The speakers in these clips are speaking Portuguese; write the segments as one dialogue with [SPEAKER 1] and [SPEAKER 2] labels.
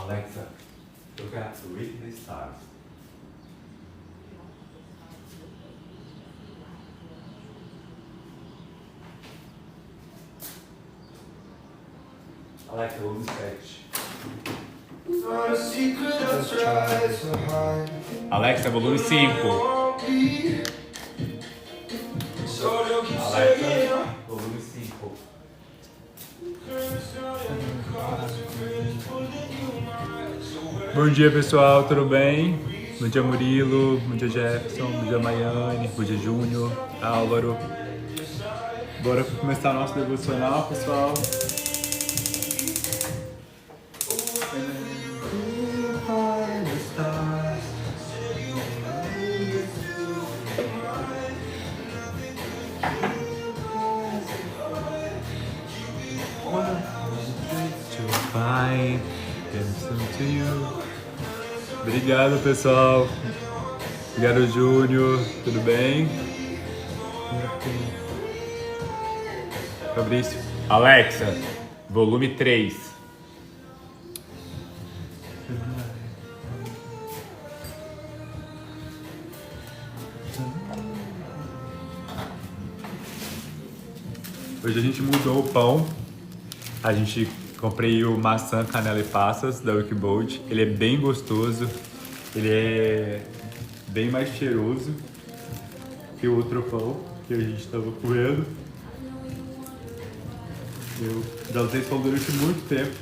[SPEAKER 1] Alexa, toca Whitney Stars. Alexa, volume 7. Alexa, volume 5. Alexa, volume 5.
[SPEAKER 2] Bom dia, pessoal, tudo bem? Bom dia, Murilo, bom dia, Jefferson, bom dia, Maiane, bom dia, Júnior, Álvaro. Bora começar o nosso devocional, pessoal. Obrigado, pessoal. Obrigado, Júnior. Tudo bem? Fabrício.
[SPEAKER 1] Alexa, volume 3.
[SPEAKER 2] Hoje a gente mudou o pão. A gente comprei o maçã, canela e passas da Wickbold. Ele é bem gostoso. Ele é bem mais cheiroso que o outro pão que a gente estava comendo. Eu já usei esse pão durante muito tempo.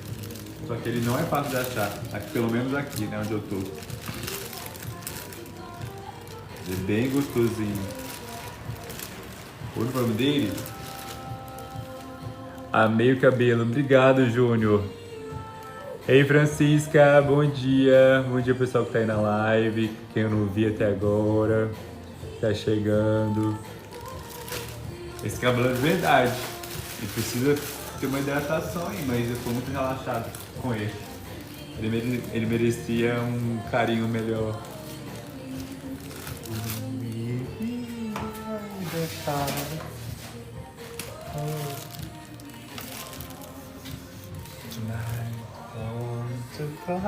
[SPEAKER 2] Só que ele não é fácil de achar. Aqui, pelo menos aqui, né, onde eu tô. Ele é bem gostosinho. O nome dele? Amei o cabelo. Obrigado, Júnior. Ei, Francisca, bom dia. Bom dia, pessoal que tá aí na live. Quem eu não vi até agora. Tá chegando. Esse cabelo é de verdade. Ele precisa ter uma hidratação aí, mas eu tô muito relaxado com ele. Ele merecia um carinho melhor. To fly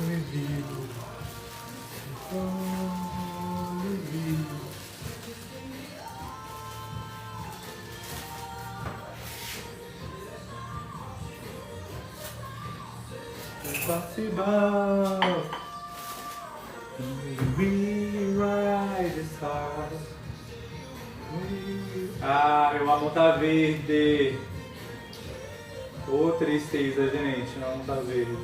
[SPEAKER 2] with you, with you. Possible, we ride the stars. Ah, meu amor tá verde. Ô, tristeza, gente, não tá verde.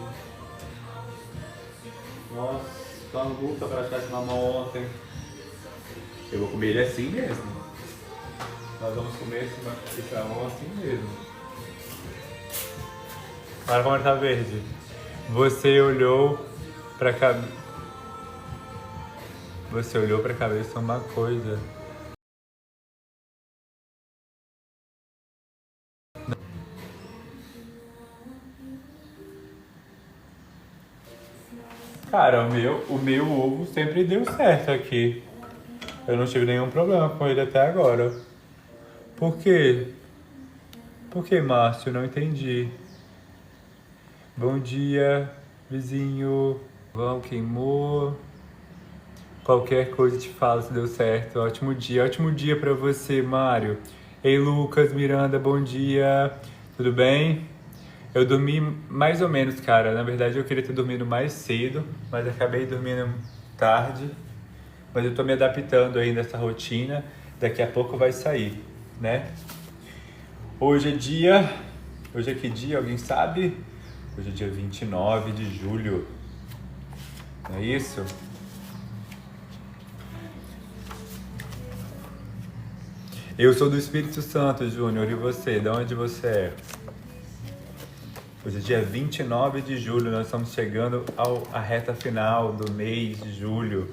[SPEAKER 2] Nossa, tô uma luta pra achar esse mamão ontem. Eu vou comer ele assim mesmo. Nós vamos comer esse mamão assim mesmo. Olha como ele tá verde. Você olhou pra cabeça. Você olhou pra cabeça uma coisa. Cara, o meu ovo sempre deu certo aqui. Eu não tive nenhum problema com ele até agora. Por quê? Por que, Márcio? Não entendi. Bom dia, vizinho. Vão, queimou. Qualquer coisa te falo se deu certo. Ótimo dia pra você, Mário. Ei, Lucas, Miranda, bom dia. Tudo bem? Eu dormi mais ou menos, cara. Na verdade, eu queria ter dormido mais cedo, mas acabei dormindo tarde. Mas eu tô me adaptando aí nessa rotina. Daqui a pouco vai sair, né? Hoje é dia... Hoje é que dia? Alguém sabe? Hoje é dia 29 de julho. Não é isso? Eu sou do Espírito Santo, Júnior. E você? De onde você é? Hoje é dia 29 de julho, nós estamos chegando à reta final do mês de julho.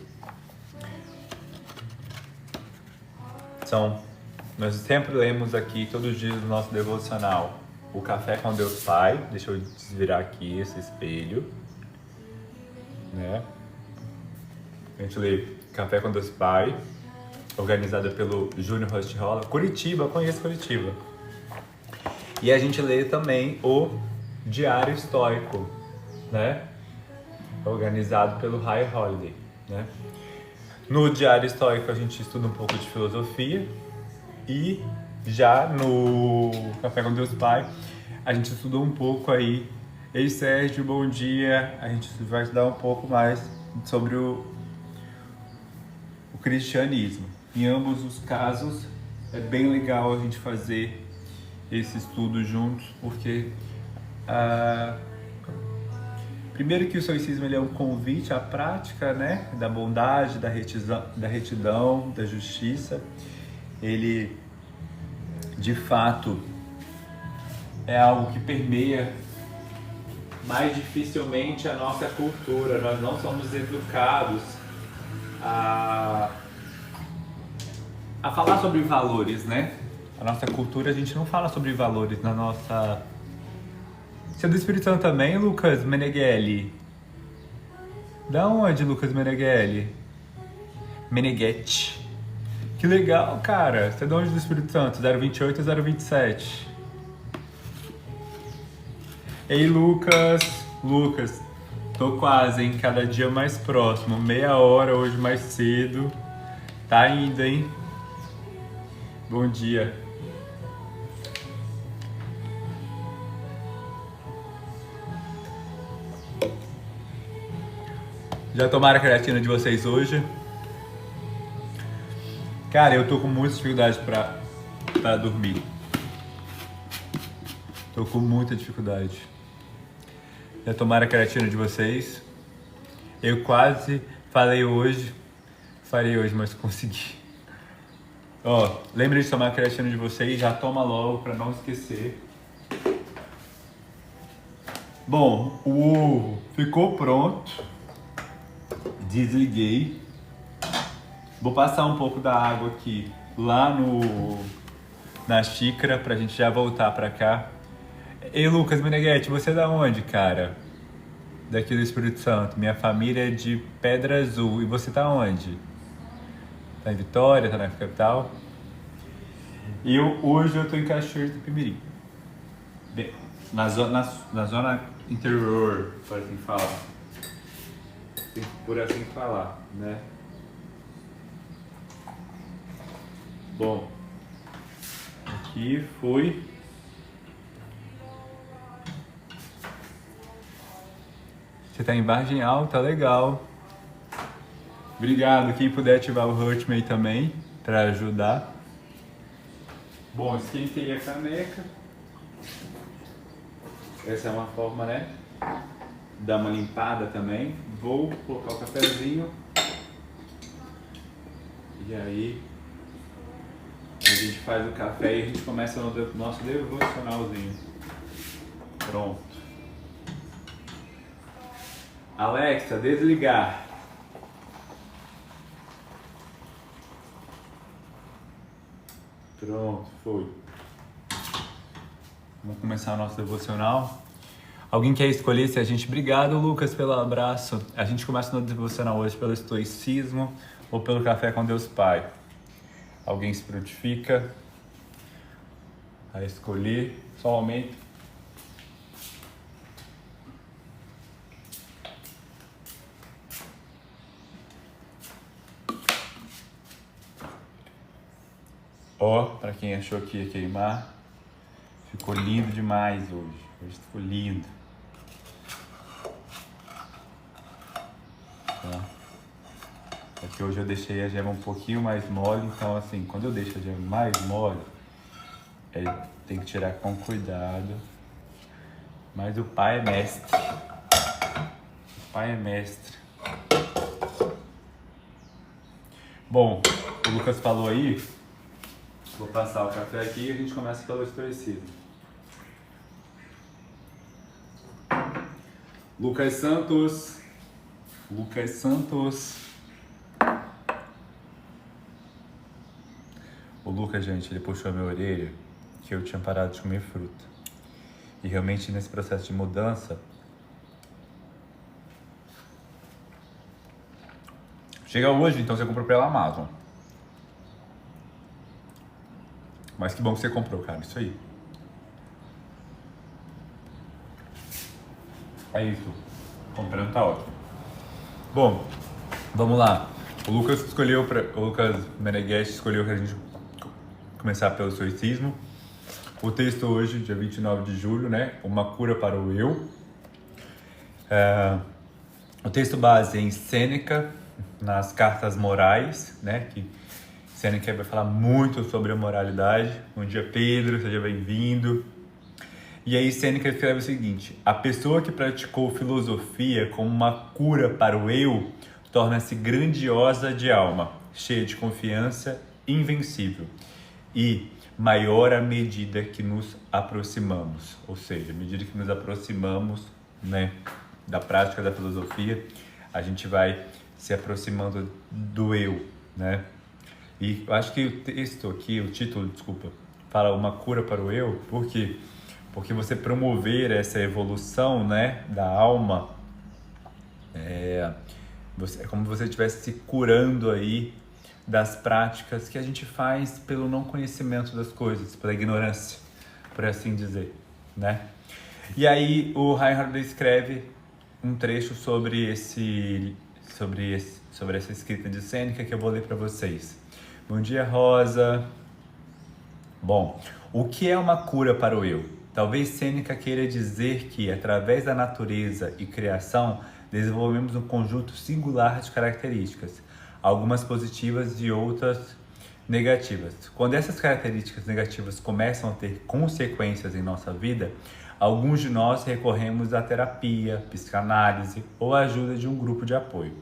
[SPEAKER 2] Nós sempre lemos aqui, todos os dias, no nosso devocional, o Café com Deus Pai. Deixa eu desvirar aqui esse espelho. Né? A gente lê Café com Deus Pai, organizada pelo Júnior Rostirola. Curitiba, conheço Curitiba. E a gente lê também o Diário Estoico, né? Organizado pelo High Holiday, né? No Diário Estoico a gente estuda um pouco de filosofia e já no Café com Deus Pai a gente estudou um pouco aí. Ei Sérgio, bom dia! A gente vai estudar um pouco mais sobre o cristianismo. Em ambos os casos é bem legal a gente fazer esse estudo juntos, porque primeiro que o estoicismo ele é um convite à prática, né, da bondade, da retidão, da justiça. Ele, de fato, é algo que permeia mais dificilmente a nossa cultura. Nós não somos educados a falar sobre valores, né? A nossa cultura, a gente não fala sobre valores na nossa... Você é do Espírito Santo também, Lucas Meneghelli? Da onde, Lucas Meneghelli? Meneghetti. Que legal, cara. Você é de onde do Espírito Santo? 028 ou 027? Ei, Lucas. Lucas, tô quase, hein? Cada dia mais próximo. Meia hora hoje mais cedo. Tá indo, hein? Bom dia. Já tomaram a creatina de vocês hoje? Cara, eu tô com muita dificuldade pra dormir. Tô com muita dificuldade. Já tomaram a creatina de vocês? Eu quase falei hoje, farei hoje, mas consegui. Ó, lembre de tomar a creatina de vocês, já toma logo pra não esquecer. Bom, o ovo ficou pronto. Desliguei. Vou passar um pouco da água aqui lá na xícara pra gente já voltar pra cá. Ei, Lucas Meneghetti, você é da onde, cara? Daqui do Espírito Santo. Minha família é de Pedra Azul. E você tá onde? Tá em Vitória, tá na capital? E hoje eu tô em Cachoeira do Pimirim. Na zona interior, por assim falar. Por assim falar, né? Bom, aqui fui. Você tá em Vargem Alta, legal. Obrigado, quem puder ativar o Hurt Me aí também, pra ajudar. Bom, esquentei a caneca. Essa é uma forma, né? Dar uma limpada também. Vou colocar o cafezinho. E aí a gente faz o café e a gente começa o nosso devocionalzinho. Pronto. Alexa, desligar. Pronto, foi. Vamos começar o nosso devocional. Alguém quer escolher se a gente... Obrigado, Lucas, pelo abraço. A gente começa no devocional hoje pelo estoicismo ou pelo café com Deus Pai. Alguém se prontifica a escolher. Só um aumento. Ó, pra quem achou que ia queimar, ficou lindo demais hoje. Hoje ficou lindo. É que hoje eu deixei a gema um pouquinho mais mole, então assim, quando eu deixo a gema mais mole, tem que tirar com cuidado. Mas o pai é mestre. O pai é mestre. Bom, o Lucas falou aí, vou passar o café aqui e a gente começa pelo estoicismo. Lucas Santos. Lucas Santos. O Lucas, gente, ele puxou a minha orelha que eu tinha parado de comer fruta. E realmente nesse processo de mudança, chega hoje, então você comprou pela Amazon. Mas que bom que você comprou, cara, isso aí. É isso. Comprando tá ótimo. Bom, vamos lá. O Lucas Meneghetti escolheu pra gente começar pelo estoicismo. O texto hoje, dia 29 de julho, né? Uma cura para o eu. O texto base é em Sêneca, nas Cartas Morais, né? Que Sêneca vai falar muito sobre a moralidade. Bom dia, Pedro, seja bem-vindo. E aí Sêneca escreve o seguinte: a pessoa que praticou filosofia como uma cura para o eu torna-se grandiosa de alma, cheia de confiança, invencível e maior à medida que nos aproximamos. Ou seja, à medida que nos aproximamos, né, da prática da filosofia, a gente vai se aproximando do eu, né? E eu acho que o texto aqui, o título, desculpa, fala uma cura para o eu, por quê? Porque você promover essa evolução, né, da alma, é como se você estivesse se curando aí das práticas que a gente faz pelo não conhecimento das coisas, pela ignorância, por assim dizer, né? E aí o Reinhard escreve um trecho sobre essa escrita de Sêneca que eu vou ler para vocês. Bom dia, Rosa. Bom, o que é uma cura para o eu? Talvez Sêneca queira dizer que, através da natureza e criação, desenvolvemos um conjunto singular de características, algumas positivas e outras negativas. Quando essas características negativas começam a ter consequências em nossa vida, alguns de nós recorremos à terapia, psicanálise ou à ajuda de um grupo de apoio.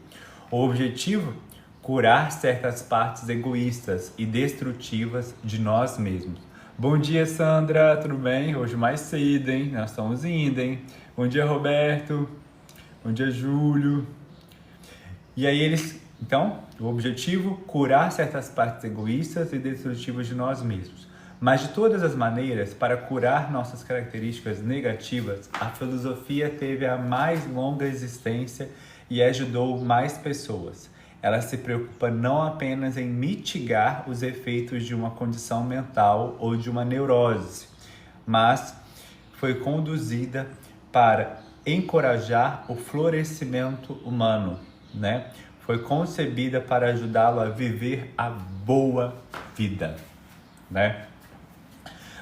[SPEAKER 2] O objetivo? Curar certas partes egoístas e destrutivas de nós mesmos. Bom dia, Sandra, tudo bem? Hoje mais cedo, hein? Nós estamos indo, hein? Bom dia, Roberto. Bom dia, Júlio. E aí então, o objetivo, curar certas partes egoístas e destrutivas de nós mesmos. Mas de todas as maneiras, para curar nossas características negativas, a filosofia teve a mais longa existência e ajudou mais pessoas. Ela se preocupa não apenas em mitigar os efeitos de uma condição mental ou de uma neurose, mas foi conduzida para encorajar o florescimento humano, né? Foi concebida para ajudá-lo a viver a boa vida, né?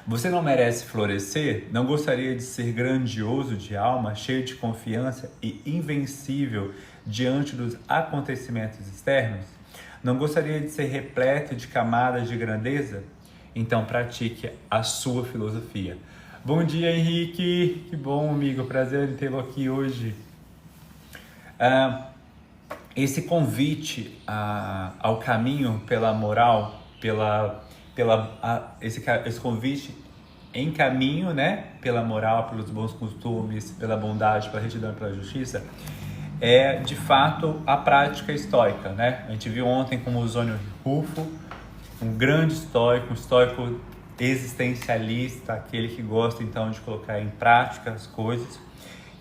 [SPEAKER 2] Você não merece florescer? Não gostaria de ser grandioso de alma, cheio de confiança e invencível diante dos acontecimentos externos? Não gostaria de ser repleto de camadas de grandeza? Então pratique a sua filosofia. Bom dia, Henrique! Que bom, amigo! Prazer em tê-lo aqui hoje. Esse convite ao caminho pela moral, esse convite em caminho, né, pela moral, pelos bons costumes, pela bondade, pela retidão e pela justiça, é de fato a prática estoica, né? A gente viu ontem com o Zônio Rufo, um grande estoico, um estoico existencialista, aquele que gosta então de colocar em prática as coisas,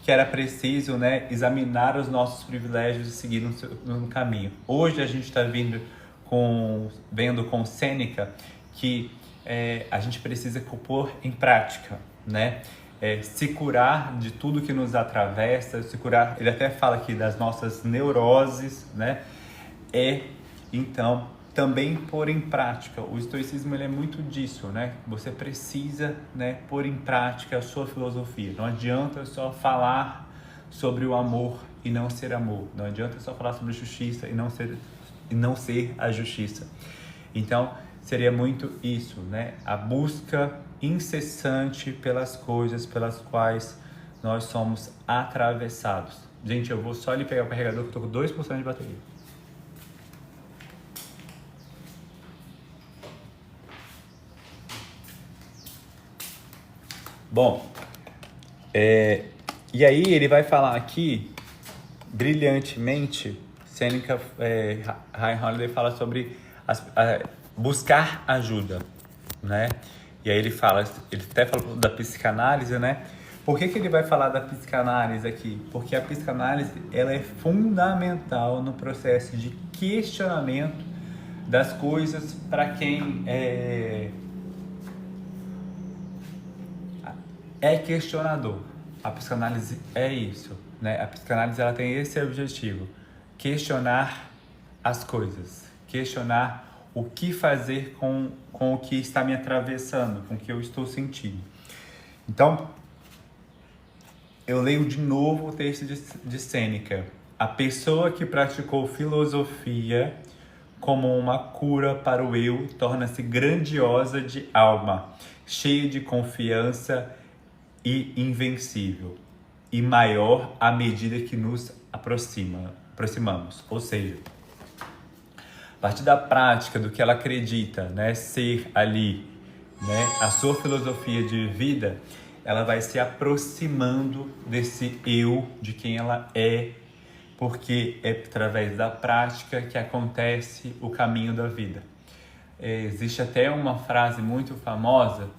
[SPEAKER 2] que era preciso, né, examinar os nossos privilégios e seguir no caminho. Hoje a gente está vendo com Sêneca que a gente precisa pôr em prática, né? Se curar de tudo que nos atravessa, se curar, ele até fala aqui das nossas neuroses, né? Então, também pôr em prática. O estoicismo ele é muito disso, né? Você precisa, né, pôr em prática a sua filosofia. Não adianta só falar sobre o amor e não ser amor. Não adianta só falar sobre justiça e não ser a justiça. Então, seria muito isso, né? A busca incessante pelas coisas pelas quais nós somos atravessados. Gente, eu vou só ali pegar o carregador que eu tô com 2% de bateria. Bom, e aí ele vai falar aqui, brilhantemente, Sêneca, Reinhard fala sobre buscar ajuda, né? E aí ele até fala da psicanálise, né? Por que ele vai falar da psicanálise aqui? Porque a psicanálise ela é fundamental no processo de questionamento das coisas para quem é questionador, a psicanálise é isso, né? A psicanálise ela tem esse objetivo: questionar as coisas, questionar o que fazer com o que está me atravessando, com o que eu estou sentindo. Então, eu leio de novo o texto de Sêneca. A pessoa que praticou filosofia como uma cura para o eu torna-se grandiosa de alma, cheia de confiança e invencível, e maior à medida que nos aproximamos. Ou seja, a partir da prática do que ela acredita, né, ser ali, né, a sua filosofia de vida, ela vai se aproximando desse eu, de quem ela é, porque é através da prática que acontece o caminho da vida. Existe até uma frase muito famosa,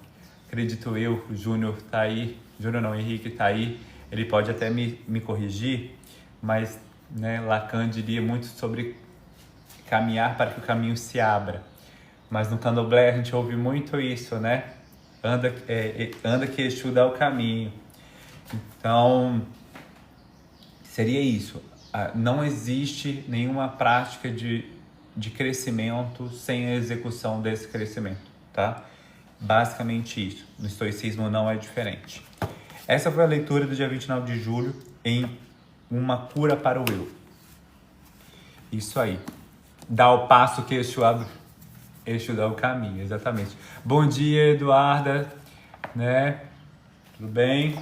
[SPEAKER 2] acredito eu, o Júnior tá aí, Júnior não, Henrique tá aí, ele pode até me corrigir, mas né, Lacan diria muito sobre caminhar para que o caminho se abra. Mas no candomblé a gente ouve muito isso, né? Anda que Exu dá o caminho. Então, seria isso. Não existe nenhuma prática de crescimento sem a execução desse crescimento, tá? Basicamente isso. No estoicismo não é diferente. Essa foi a leitura do dia 29 de julho em Uma Cura para o Eu. Isso aí. Dá o passo que Exu abre. Exu dá o caminho, exatamente. Bom dia, Eduarda, né? Tudo bem?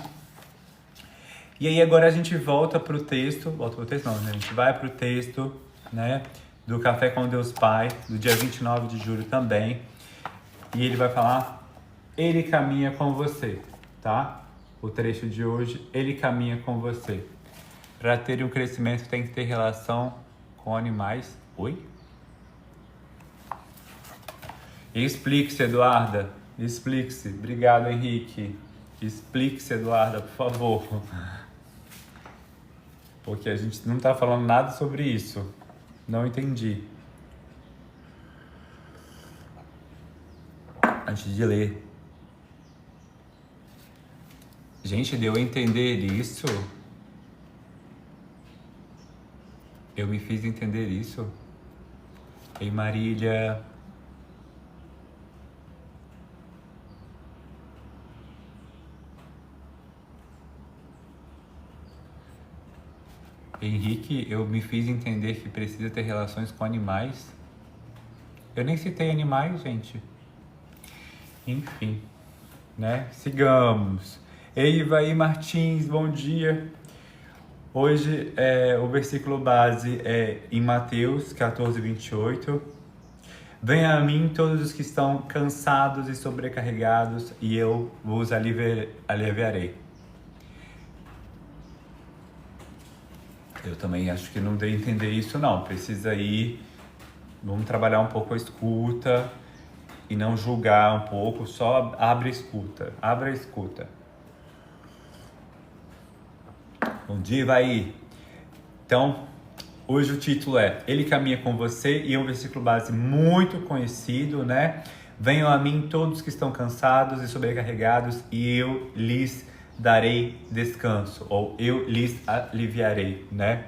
[SPEAKER 2] E aí agora a gente volta pro texto, né? A gente vai pro texto, né? Do Café com Deus Pai, do dia 29 de julho também. E ele vai falar, ele caminha com você, tá? O trecho de hoje, ele caminha com você. Para ter um crescimento tem que ter relação com animais. Oi? Explique-se, Eduarda. Explique-se. Obrigado, Henrique. Explique-se, Eduarda, por favor. Porque a gente não tá falando nada sobre isso. Não entendi. Antes de ler. Gente, deu a entender isso? Eu me fiz entender isso? Ei, Marília. Henrique, eu me fiz entender que precisa ter relações com animais. Eu nem citei animais, gente. Enfim, né? Sigamos. Eiva e Martins, bom dia. Hoje o versículo base é em Mateus 14, 28. Venha a mim todos os que estão cansados e sobrecarregados, e eu vos aliviarei. Eu também acho que não dei a entender isso não, precisa ir, vamos trabalhar um pouco a escuta e não julgar um pouco, só abre a escuta. Bom dia, vai. Então, hoje o título é Ele caminha com você e é um versículo base muito conhecido, né? Venham a mim todos que estão cansados e sobrecarregados e eu lhes darei descanso, ou eu lhes aliviarei, né?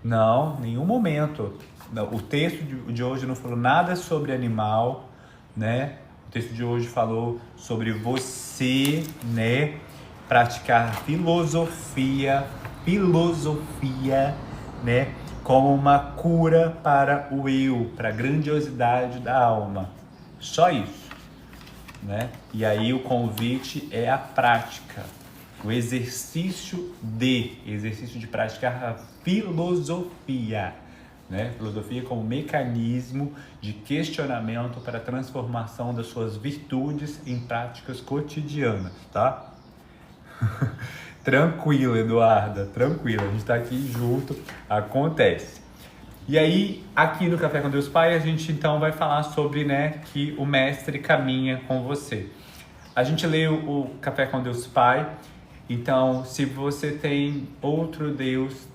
[SPEAKER 2] Não, nenhum momento. Não, o texto de hoje não falou nada sobre animal, né? O texto de hoje falou sobre você, né? Praticar filosofia, né? Como uma cura para o eu, para a grandiosidade da alma. Só isso. Né? E aí o convite é a prática, o exercício de praticar a filosofia, né? Filosofia como mecanismo de questionamento para a transformação das suas virtudes em práticas cotidianas, tá? Tranquilo, Eduarda, tranquilo, a gente tá aqui junto, acontece. E aí, aqui no Café com Deus Pai, a gente então vai falar sobre, né, que o mestre caminha com você. A gente leu o Café com Deus Pai, então se você tem outro Deus,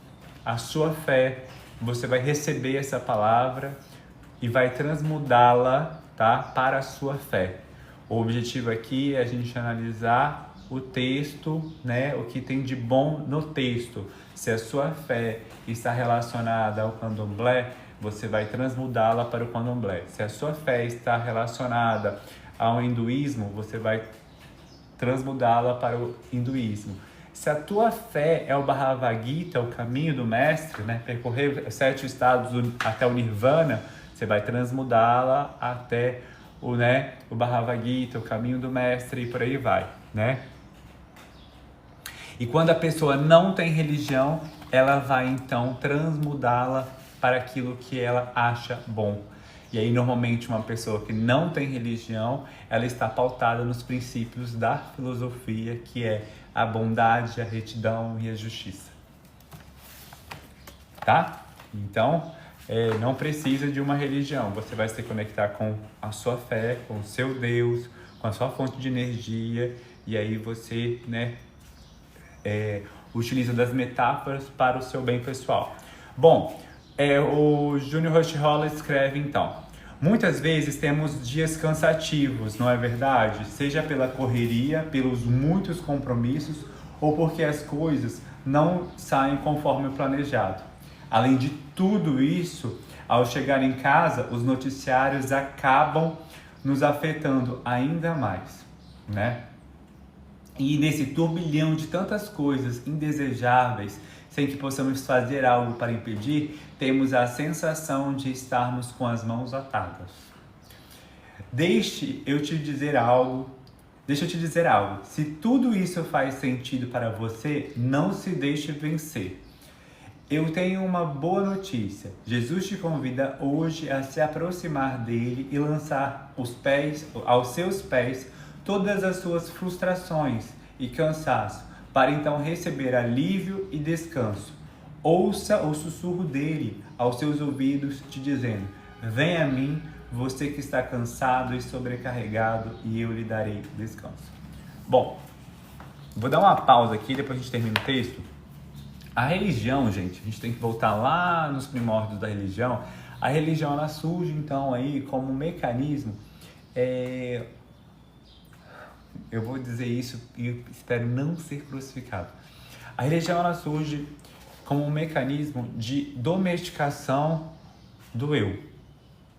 [SPEAKER 2] a sua fé, você vai receber essa palavra e vai transmudá-la, tá, para a sua fé. O objetivo aqui é a gente analisar o texto, né? O que tem de bom no texto. Se a sua fé está relacionada ao candomblé, você vai transmudá-la para o candomblé. Se a sua fé está relacionada ao hinduísmo, você vai transmudá-la para o hinduísmo. Se a tua fé é o Bhagavad Gita, o caminho do mestre, né? Percorrer 7 estados até o Nirvana, você vai transmudá-la até o Bhagavad Gita, o caminho do mestre e por aí vai, né? E quando a pessoa não tem religião, ela vai então transmudá-la para aquilo que ela acha bom. E aí, normalmente, uma pessoa que não tem religião, ela está pautada nos princípios da filosofia, que é a bondade, a retidão e a justiça. Tá? Então, não precisa de uma religião. Você vai se conectar com a sua fé, com o seu Deus, com a sua fonte de energia. E aí você, utiliza das metáforas para o seu bem pessoal. Bom, o Júnior Rushholler escreve então: muitas vezes temos dias cansativos, não é verdade? Seja pela correria, pelos muitos compromissos ou porque as coisas não saem conforme o planejado. Além de tudo isso, ao chegar em casa, os noticiários acabam nos afetando ainda mais, né? E nesse turbilhão de tantas coisas indesejáveis, sem que possamos fazer algo para impedir, temos a sensação de estarmos com as mãos atadas. Deixa eu te dizer algo. Se tudo isso faz sentido para você, não se deixe vencer. Eu tenho uma boa notícia. Jesus te convida hoje a se aproximar dele e lançar aos seus pés todas as suas frustrações e cansaço, para então receber alívio e descanso. Ouça o sussurro dele aos seus ouvidos, te dizendo: venha a mim, você que está cansado e sobrecarregado, e eu lhe darei descanso. Bom, vou dar uma pausa aqui, depois a gente termina o texto. A religião, gente, a gente tem que voltar lá nos primórdios da religião. A religião, ela surge então aí como um mecanismo, eu vou dizer isso e espero não ser crucificado. A religião, ela surge como um mecanismo de domesticação do eu,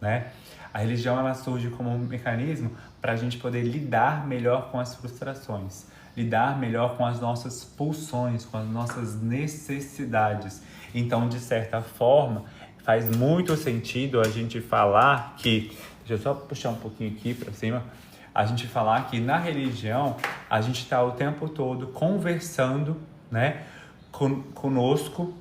[SPEAKER 2] né? A religião, ela surge como um mecanismo para a gente poder lidar melhor com as frustrações, lidar melhor com as nossas pulsões, com as nossas necessidades. Então, de certa forma, faz muito sentido a gente falar que... Deixa eu só puxar um pouquinho aqui para cima. A gente falar que na religião, a gente está o tempo todo conversando, né, conosco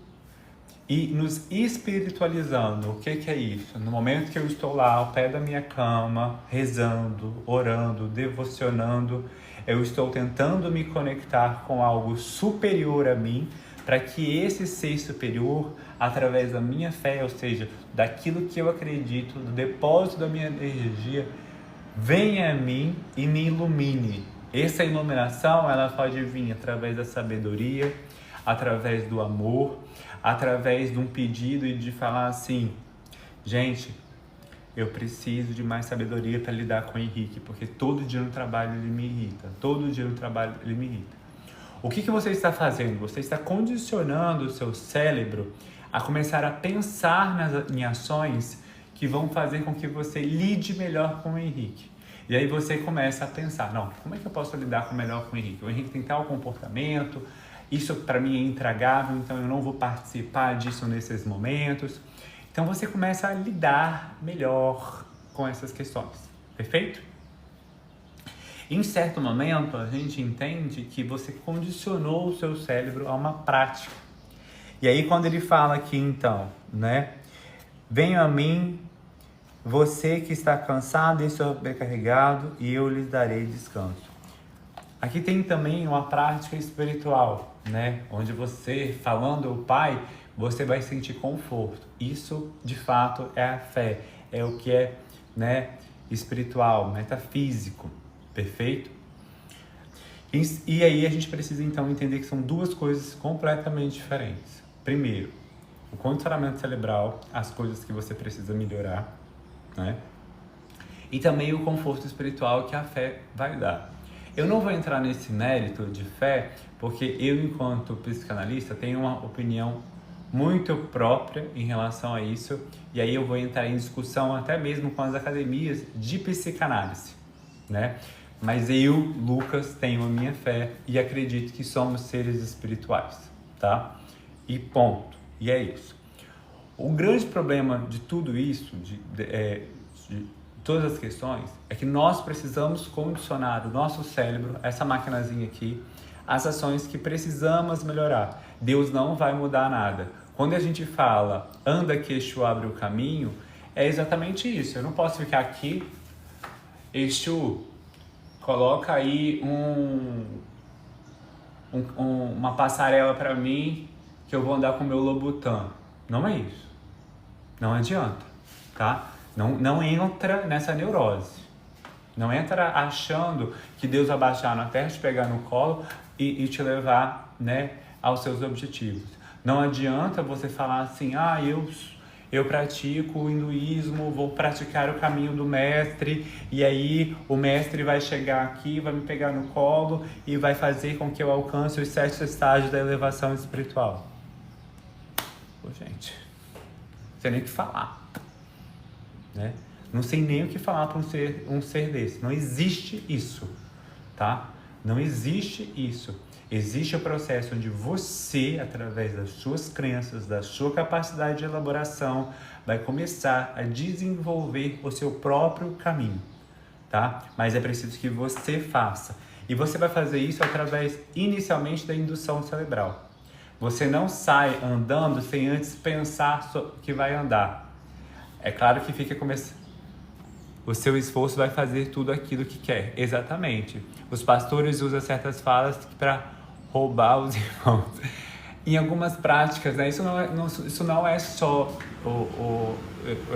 [SPEAKER 2] e nos espiritualizando. O que é isso? No momento que eu estou lá ao pé da minha cama, rezando, orando, devocionando, eu estou tentando me conectar com algo superior a mim, para que esse ser superior, através da minha fé, ou seja, daquilo que eu acredito, do depósito da minha energia, venha a mim e me ilumine. Essa iluminação, ela pode vir através da sabedoria, através do amor, através de um pedido e de falar assim: gente, eu preciso de mais sabedoria para lidar com o Henrique, porque todo dia no trabalho ele me irrita, O que você está fazendo? Você está condicionando o seu cérebro a começar a pensar em ações que vão fazer com que você lide melhor com o Henrique. E aí você começa a pensar: não, como é que eu posso lidar melhor com o Henrique? O Henrique tem tal comportamento, isso para mim é intragável, então eu não vou participar disso nesses momentos. Então você começa a lidar melhor com essas questões, perfeito? Em certo momento, a gente entende que você condicionou o seu cérebro a uma prática. E aí quando ele fala aqui então, né? Venha a mim, você que está cansado e sobrecarregado, e eu lhes darei descanso. Aqui tem também uma prática espiritual, né? Onde você, falando ao Pai, você vai sentir conforto. Isso, de fato, é a fé. É o que é, né, espiritual, metafísico. Perfeito? E aí a gente precisa, então, entender que são duas coisas completamente diferentes. Primeiro, o condicionamento cerebral, as coisas que você precisa melhorar, né? E também o conforto espiritual que a fé vai dar. Eu não vou entrar nesse mérito de fé, porque eu, enquanto psicanalista, tenho uma opinião muito própria em relação a isso, e aí eu vou entrar em discussão até mesmo com as academias de psicanálise, né? Mas eu, Lucas, tenho a minha fé e acredito que somos seres espirituais, tá? E ponto. E é isso. O grande problema de tudo isso, de todas as questões, é que nós precisamos condicionar o nosso cérebro, essa maquinazinha aqui, as ações que precisamos melhorar. Deus não vai mudar nada. Quando a gente fala, anda que Exu abre o caminho, é exatamente isso. Eu não posso ficar aqui, Exu, coloca aí uma passarela para mim que eu vou andar com o meu Lobutan. Não é isso. Não adianta, tá? Não entra nessa neurose. Não entra achando que Deus vai baixar na terra, te pegar no colo e te levar, né, aos seus objetivos. Não adianta você falar assim, eu pratico o hinduísmo, vou praticar o caminho do mestre, e aí o mestre vai chegar aqui, vai me pegar no colo e vai fazer com que eu alcance os 7 estágios da elevação espiritual. Pô, gente, não sei nem o que falar, né? Não sei nem o que falar para um ser desse. Não existe isso, tá? Não existe isso. Existe o processo onde você, através das suas crenças, da sua capacidade de elaboração, vai começar a desenvolver o seu próprio caminho, tá? Mas é preciso que você faça. E você vai fazer isso através, inicialmente, da indução cerebral. Você não sai andando sem antes pensar que vai andar. É claro que fica começando. O seu esforço vai fazer tudo aquilo que quer. Exatamente. Os pastores usam certas falas para roubar os irmãos. Em algumas práticas, né? Isso não é só,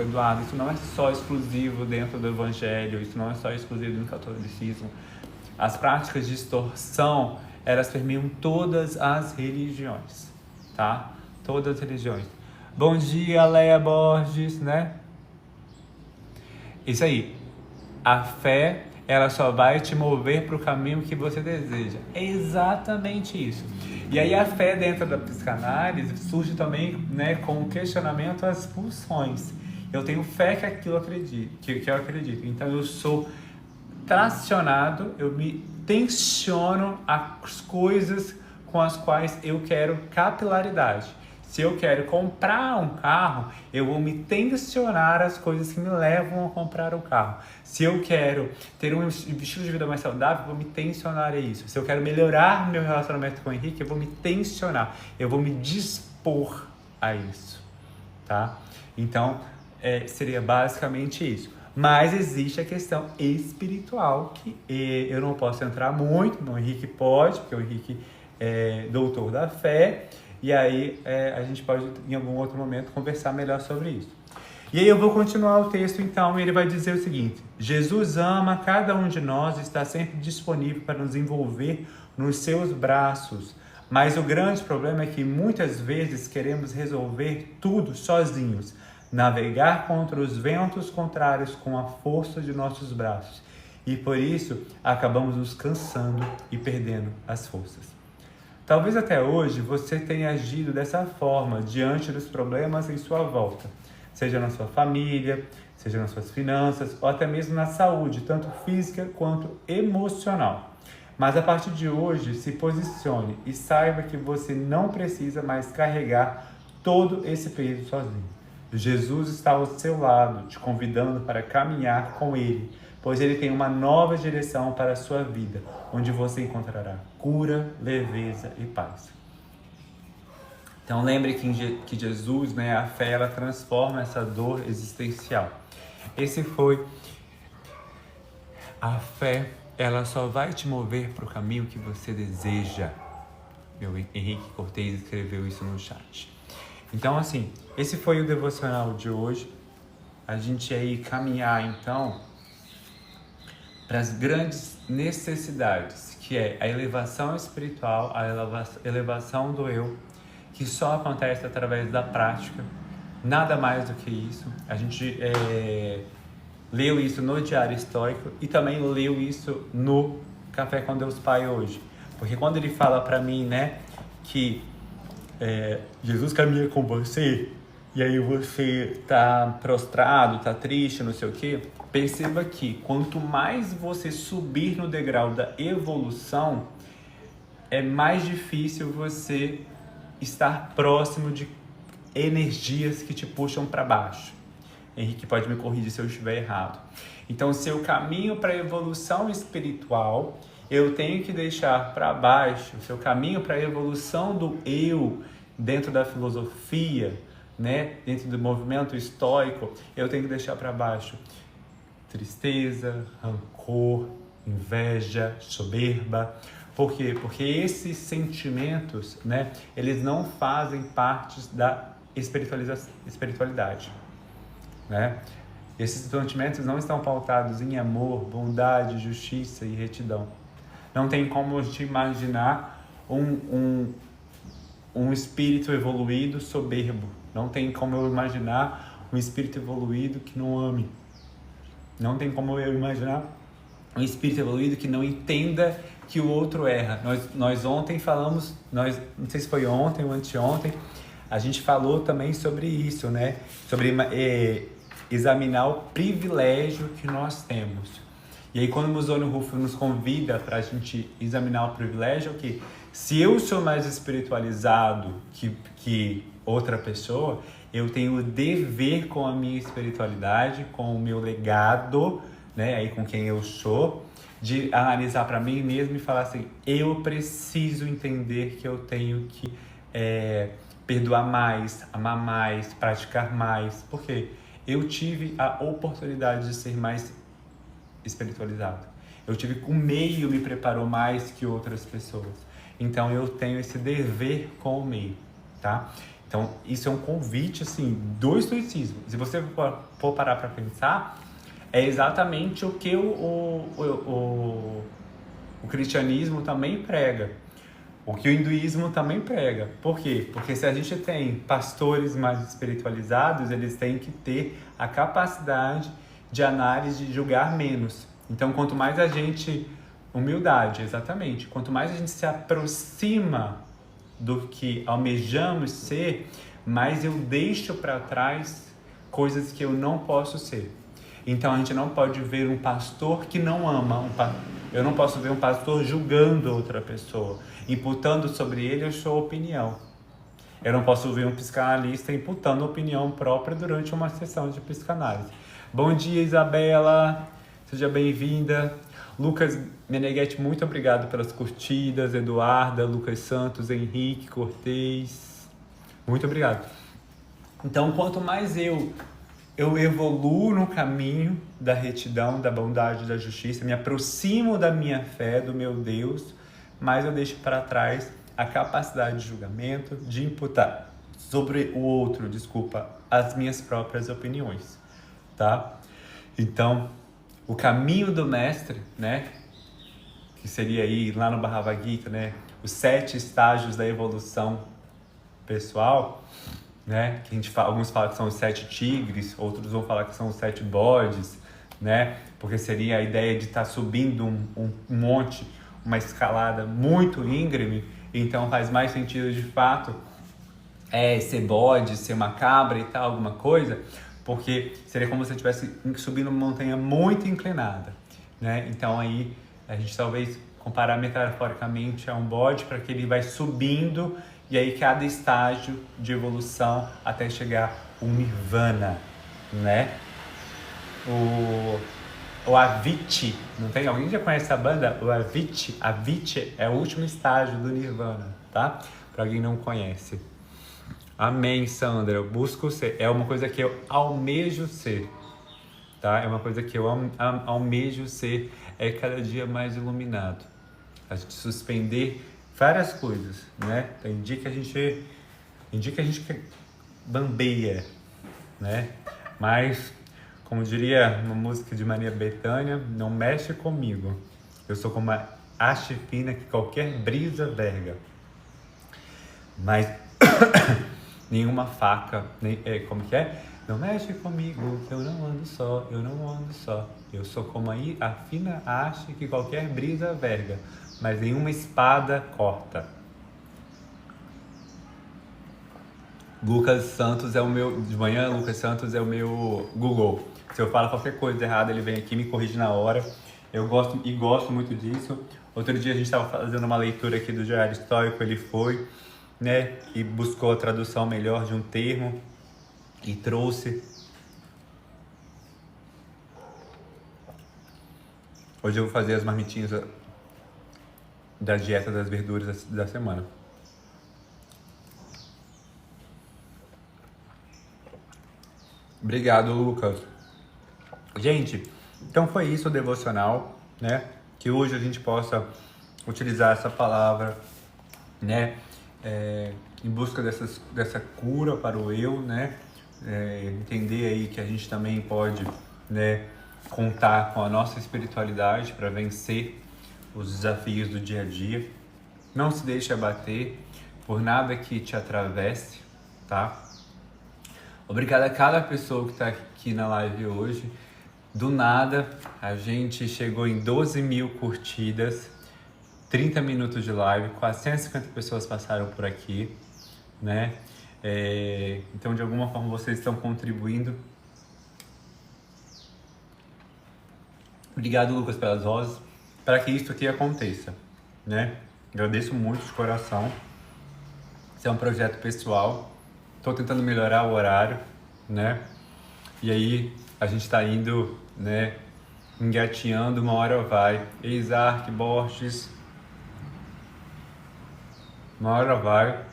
[SPEAKER 2] Eduardo, isso não é só exclusivo dentro do Evangelho, isso não é só exclusivo do catolicismo. As práticas de extorsão, elas permeiam todas as religiões, tá? Todas as religiões. Bom dia, Leia Borges, né? Isso aí. A fé, ela só vai te mover para o caminho que você deseja. É exatamente isso. E aí a fé dentro da psicanálise surge também, né, com o questionamento às pulsões. Eu tenho fé que aquilo que eu acredito. Então eu sou tracionado, eu me tensiono as coisas com as quais eu quero capilaridade. Se eu quero comprar um carro, eu vou me tensionar as coisas que me levam a comprar o carro. Se eu quero ter um estilo de vida mais saudável, eu vou me tensionar a isso. Se eu quero melhorar meu relacionamento com o Henrique, eu vou me tensionar. Eu vou me dispor a isso, tá? Então, seria basicamente isso. Mas existe a questão espiritual, que eu não posso entrar muito, o Henrique pode, porque o Henrique é doutor da fé. E aí a gente pode, em algum outro momento, conversar melhor sobre isso. E aí eu vou continuar o texto, então, e ele vai dizer o seguinte: Jesus ama cada um de nós e está sempre disponível para nos envolver nos seus braços. Mas o grande problema é que muitas vezes queremos resolver tudo sozinhos, navegar contra os ventos contrários com a força de nossos braços. E por isso acabamos nos cansando e perdendo as forças. Talvez até hoje você tenha agido dessa forma diante dos problemas em sua volta, seja na sua família, seja nas suas finanças ou até mesmo na saúde, tanto física quanto emocional. Mas a partir de hoje, se posicione e saiba que você não precisa mais carregar todo esse peso sozinho. Jesus está ao seu lado, te convidando para caminhar com Ele, pois Ele tem uma nova direção para a sua vida, onde você encontrará cura, leveza e paz. Então lembre que Jesus, né, a fé, ela transforma essa dor existencial. Esse foi a fé, ela só vai te mover para o caminho que você deseja. Meu Henrique Cortez escreveu isso no chat. Então, assim, esse foi o devocional de hoje. A gente aí caminhar, então, para as grandes necessidades, que é a elevação espiritual, a elevação do eu, que só acontece através da prática, nada mais do que isso. A gente leu isso no Diário Estoico e também leu isso no Café com Deus Pai hoje. Porque quando ele fala pra mim, né, que Jesus caminha com você, e aí você tá prostrado, tá triste, não sei o quê, perceba que quanto mais você subir no degrau da evolução, é mais difícil você estar próximo de energias que te puxam para baixo. Henrique pode me corrigir se eu estiver errado. Então, se eu caminho para a evolução espiritual, eu tenho que deixar para baixo. Se eu caminho para a evolução do eu dentro da filosofia, né, dentro do movimento estoico, eu tenho que deixar para baixo tristeza, rancor, inveja, soberba. Por quê? Porque esses sentimentos, né, eles não fazem parte da espiritualidade, né? Esses sentimentos não estão pautados em amor, bondade, justiça e retidão. Não tem como te imaginar um espírito evoluído soberbo. Não tem como eu imaginar um espírito evoluído que não ame. Não tem como eu imaginar um espírito evoluído que não entenda que o outro erra. Nós ontem falamos, não sei se foi ontem ou anteontem, a gente falou também sobre isso, né? Sobre examinar o privilégio que nós temos. E aí quando o Musônio Rufo nos convida para a gente examinar o privilégio, que se eu sou mais espiritualizado que outra pessoa, eu tenho o dever com a minha espiritualidade, com o meu legado, né, aí com quem eu sou, de analisar para mim mesmo e falar assim, eu preciso entender que eu tenho que perdoar mais, amar mais, praticar mais, porque eu tive a oportunidade de ser mais espiritualizado. Eu tive o meio me preparou mais que outras pessoas. Então eu tenho esse dever com o meio, tá? Então isso é um convite assim do estoicismo. Se você for parar para pensar, é exatamente o que o cristianismo também prega. O que o hinduísmo também prega. Por quê? Porque se a gente tem pastores mais espiritualizados, eles têm que ter a capacidade de análise, de julgar menos. Então, quanto mais a gente... Humildade, exatamente. Quanto mais a gente se aproxima do que almejamos ser, mais eu deixo para trás coisas que eu não posso ser. Então, a gente não pode ver um pastor que não ama. Eu não posso ver um pastor julgando outra pessoa, imputando sobre ele a sua opinião. Eu não posso ver um psicanalista imputando opinião própria durante uma sessão de psicanálise. Bom dia, Isabela. Seja bem-vinda. Lucas Meneghetti, muito obrigado pelas curtidas. Eduarda, Lucas Santos, Henrique Cortez. Muito obrigado. Então, quanto mais eu evoluo no caminho da retidão, da bondade, da justiça, me aproximo da minha fé, do meu Deus, mais eu deixo para trás a capacidade de julgamento, de imputar sobre o outro, as minhas próprias opiniões, tá? Então, o caminho do mestre, né, que seria aí lá no Bhagavad Gita, né, os 7 estágios da evolução pessoal, né, que alguns falam que são os 7 tigres, outros vão falar que são os 7 bodes, né, porque seria a ideia de estar subindo um monte, uma escalada muito íngreme, então faz mais sentido de fato ser bode, ser uma cabra e tal, alguma coisa, porque seria como se você estivesse subindo uma montanha muito inclinada, né? Então aí a gente talvez comparar metaforicamente a um bode para que ele vai subindo e aí cada estágio de evolução até chegar ao nirvana, né? O Avicii, não tem? Alguém já conhece a banda? O Avicii? Avicii é o último estágio do nirvana, tá? Para alguém não conhece. Amém, Sandra. Eu busco ser. É uma coisa que eu almejo ser, tá? É uma coisa que eu almejo ser. É cada dia mais iluminado. A gente suspender várias coisas, né? Tem dia que a gente bambeia, né? Mas, como diria uma música de Maria Bethânia, não mexe comigo. Eu sou como a haste fina que qualquer brisa verga. Mas... nenhuma faca, como que é? Não mexe comigo, que eu não ando só, eu não ando só. Eu sou como a fina haste que qualquer brisa verga, mas nenhuma espada corta. Lucas Santos é o meu... De manhã, Lucas Santos é o meu Google. Se eu falo qualquer coisa errada, ele vem aqui e me corrige na hora. Eu gosto muito disso. Outro dia a gente estava fazendo uma leitura aqui do Diário Histórico, ele foi, né, e buscou a tradução melhor de um termo e trouxe. Hoje eu vou fazer as marmitinhas da dieta das verduras da semana. Obrigado, Lucas. Gente, então foi isso o devocional, né? Que hoje a gente possa utilizar essa palavra, né? Em busca dessa cura para o eu, né? Entender aí que a gente também pode, né, contar com a nossa espiritualidade para vencer os desafios do dia a dia. Não se deixe abater por nada que te atravesse, tá? Obrigado a cada pessoa que está aqui na live hoje. Do nada, a gente chegou em 12 mil curtidas, 30 minutos de live, 450 pessoas passaram por aqui, né? Então, de alguma forma, vocês estão contribuindo. Obrigado, Lucas, pelas vozes, para que isso aqui aconteça, né? Agradeço muito de coração. Esse é um projeto pessoal. Estou tentando melhorar o horário, né? E aí a gente está indo, né, engateando, uma hora vai. Eisark Borges, uma hora vai.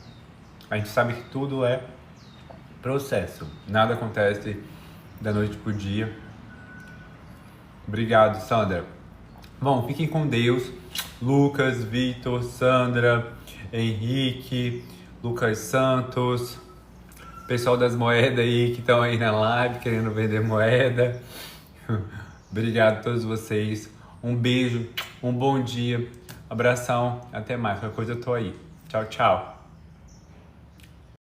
[SPEAKER 2] A gente sabe que tudo é processo. Nada acontece da noite pro dia. Obrigado, Sandra. Bom, fiquem com Deus. Lucas, Vitor, Sandra, Henrique, Lucas Santos, pessoal das moedas aí que estão aí na live querendo vender moeda. Obrigado a todos vocês. Um beijo, um bom dia, abração, até mais. Qualquer coisa eu tô aí. Tchau, tchau.